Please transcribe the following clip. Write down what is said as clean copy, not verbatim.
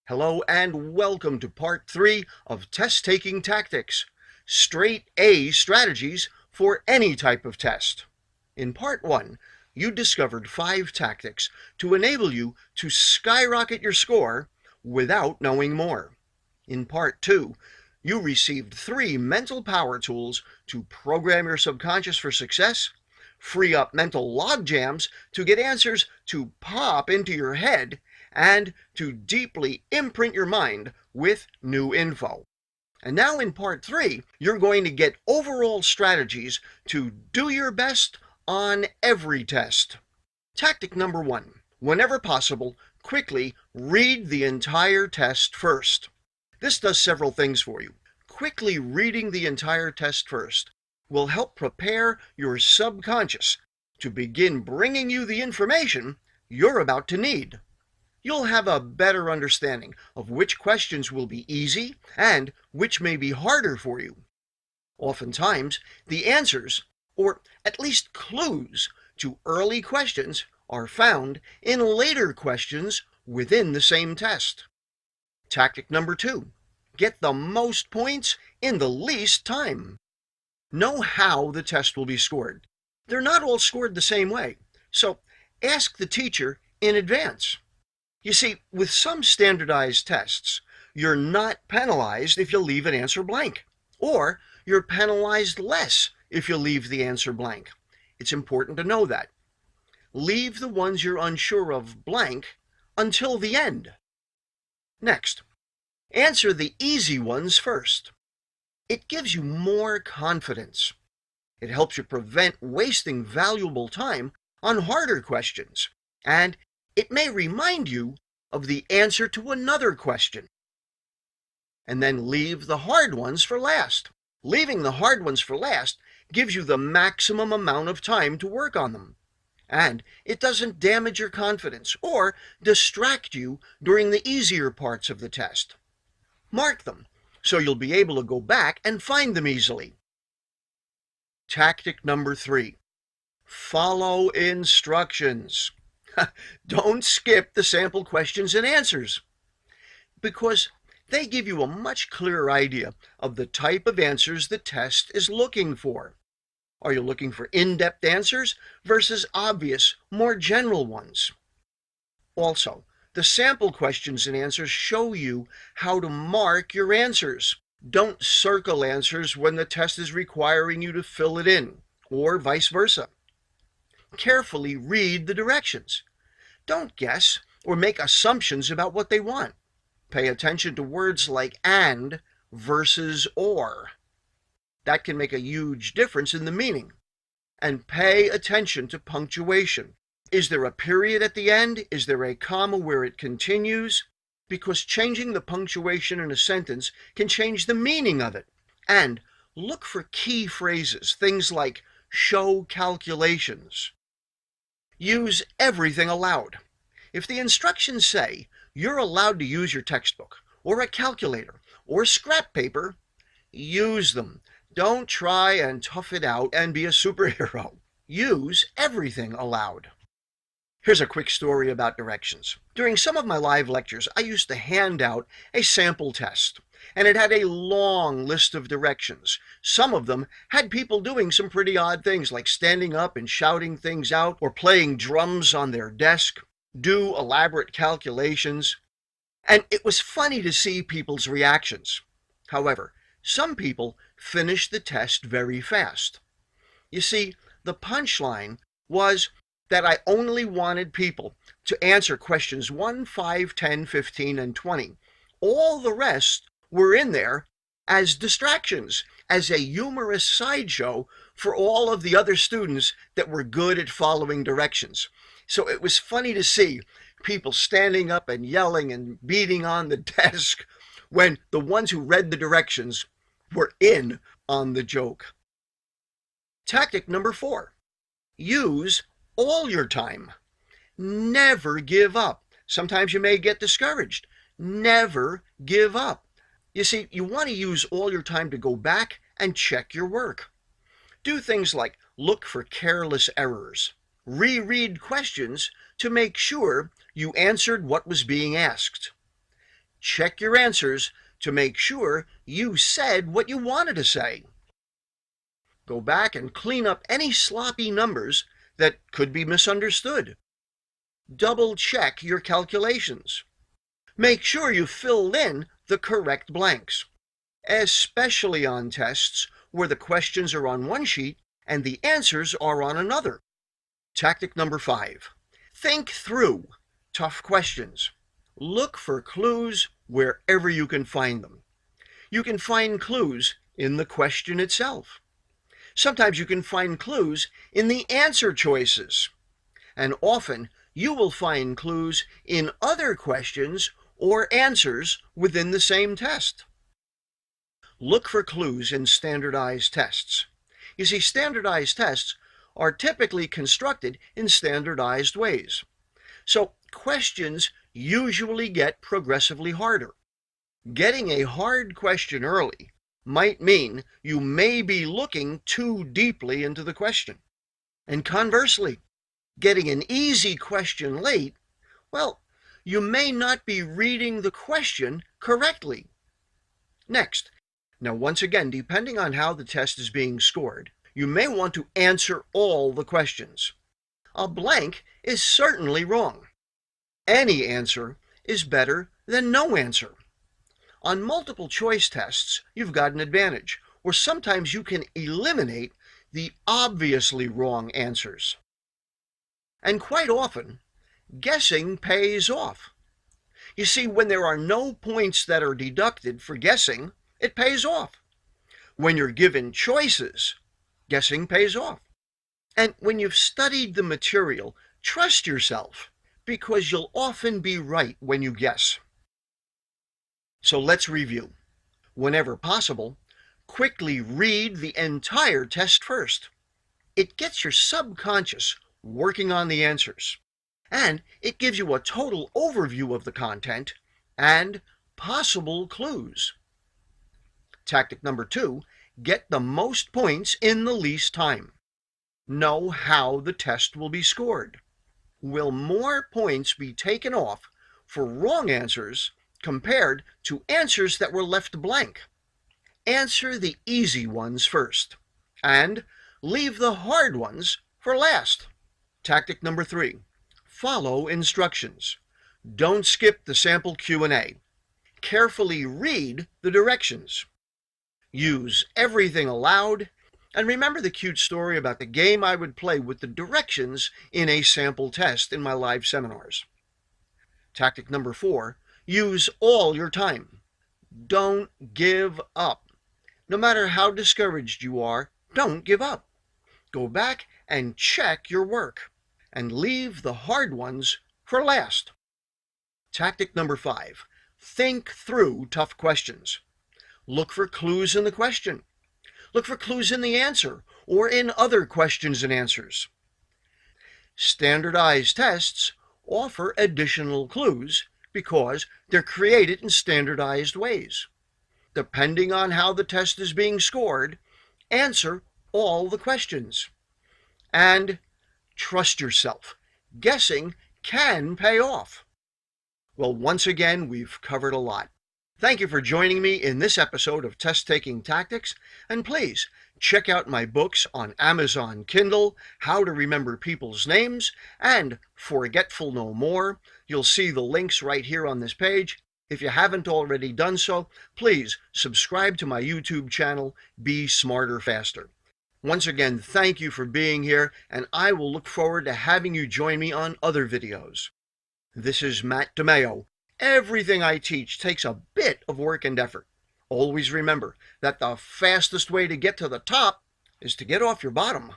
Hello and welcome to part 3 of Test-Taking Tactics, Straight A Strategies for Any Type of Test. In part 1, you discovered 5 tactics to enable you to skyrocket your score without knowing more. In part 2, you received 3 mental power tools to program your subconscious for success, free up mental log jams to get answers to pop into your head, and to deeply imprint your mind with new info. And now in part 3, you're going to get overall strategies to do your best on every test. Tactic number 1, whenever possible, quickly read the entire test first. This does several things for you. Quickly reading the entire test first will help prepare your subconscious to begin bringing you the information you're about to need. You'll have a better understanding of which questions will be easy and which may be harder for you. Oftentimes, the answers, or at least clues, to early questions are found in later questions within the same test. Tactic number 2, get the most points in the least time. Know how the test will be scored. They're not all scored the same way, so ask the teacher in advance. You see, with some standardized tests, you're not penalized if you leave an answer blank, or you're penalized less if you leave the answer blank. It's important to know that. Leave the ones you're unsure of blank until the end. Next, answer the easy ones first. It gives you more confidence. It helps you prevent wasting valuable time on harder questions, and it may remind you of the answer to another question. And then leave the hard ones for last. Leaving the hard ones for last gives you the maximum amount of time to work on them. And it doesn't damage your confidence or distract you during the easier parts of the test. Mark them so you'll be able to go back and find them easily. Tactic number 3, follow instructions. Don't skip the sample questions and answers, because they give you a much clearer idea of the type of answers the test is looking for. Are you looking for in-depth answers versus obvious, more general ones? Also, the sample questions and answers show you how to mark your answers. Don't circle answers when the test is requiring you to fill it in, or vice versa. Carefully read the directions. Don't guess or make assumptions about what they want. Pay attention to words like and versus or. That can make a huge difference in the meaning. And pay attention to punctuation. Is there a period at the end? Is there a comma where it continues? Because changing the punctuation in a sentence can change the meaning of it. And look for key phrases, things like show calculations. Use everything aloud. If the instructions say you're allowed to use your textbook, or a calculator, or scrap paper, use them. Don't try and tough it out and be a superhero. Use everything aloud. Here's a quick story about directions. During some of my live lectures, I used to hand out a sample test, and it had a long list of directions. Some of them had people doing some pretty odd things, like standing up and shouting things out, or playing drums on their desk, do elaborate calculations. And it was funny to see people's reactions. However, some people finished the test very fast. You see, the punchline was that I only wanted people to answer questions 1, 5, 10, 15, and 20. All the rest were in there as distractions, as a humorous sideshow for all of the other students that were good at following directions. So it was funny to see people standing up and yelling and beating on the desk when the ones who read the directions were in on the joke. Tactic number 4, use all your time. Never give up. Sometimes you may get discouraged. Never give up. You see, you want to use all your time to go back and check your work. Do things like look for careless errors. Reread questions to make sure you answered what was being asked. check your answers to make sure you said what you wanted to say. Go back and clean up any sloppy numbers that could be misunderstood. Double check your calculations. Make sure you filled in the correct blanks, especially on tests where the questions are on one sheet and the answers are on another. Tactic number 5. Think through tough questions. Look for clues wherever you can find them. You can find clues in the question itself. Sometimes you can find clues in the answer choices. And often you will find clues in other questions or answers within the same test. Look for clues in standardized tests. You see, standardized tests are typically constructed in standardized ways. So questions usually get progressively harder. Getting a hard question early might mean you may be looking too deeply into the question. And conversely, getting an easy question late, well, you may not be reading the question correctly. Next, now once again, depending on how the test is being scored, you may want to answer all the questions. A blank is certainly wrong. Any answer is better than no answer. On multiple choice tests, you've got an advantage, or sometimes you can eliminate the obviously wrong answers. And quite often, guessing pays off. You see, when there are no points that are deducted for guessing, it pays off. When you're given choices, guessing pays off. And when you've studied the material, trust yourself, because you'll often be right when you guess. So let's review. Whenever possible, quickly read the entire test first. It gets your subconscious working on the answers, and it gives you a total overview of the content and possible clues. Tactic number 2, get the most points in the least time. Know how the test will be scored. Will more points be taken off for wrong answers compared to answers that were left blank? Answer the easy ones first, and leave the hard ones for last. Tactic number 3, follow instructions. Don't skip the sample Q&A. Carefully read the directions. Use everything aloud, and remember the cute story about the game I would play with the directions in a sample test in my live seminars. Tactic number 4, use all your time. Don't give up. No matter how discouraged you are, don't give up. Go back and check your work, and leave the hard ones for last. Tactic number 5, think through tough questions. Look for clues in the question. Look for clues in the answer or in other questions and answers. Standardized tests offer additional clues because they're created in standardized ways. Depending on how the test is being scored, answer all the questions. And trust yourself. Guessing can pay off. Well, once again, we've covered a lot. Thank you for joining me in this episode of Test Taking Tactics, and please check out my books on Amazon Kindle, How to Remember People's Names, and Forgetful No More. You'll see the links right here on this page. If you haven't already done so, please subscribe to my YouTube channel, Be Smarter Faster. Once again, thank you for being here, and I will look forward to having you join me on other videos. This is Matt DeMeo. Everything I teach takes a bit of work and effort. Always remember that the fastest way to get to the top is to get off your bottom.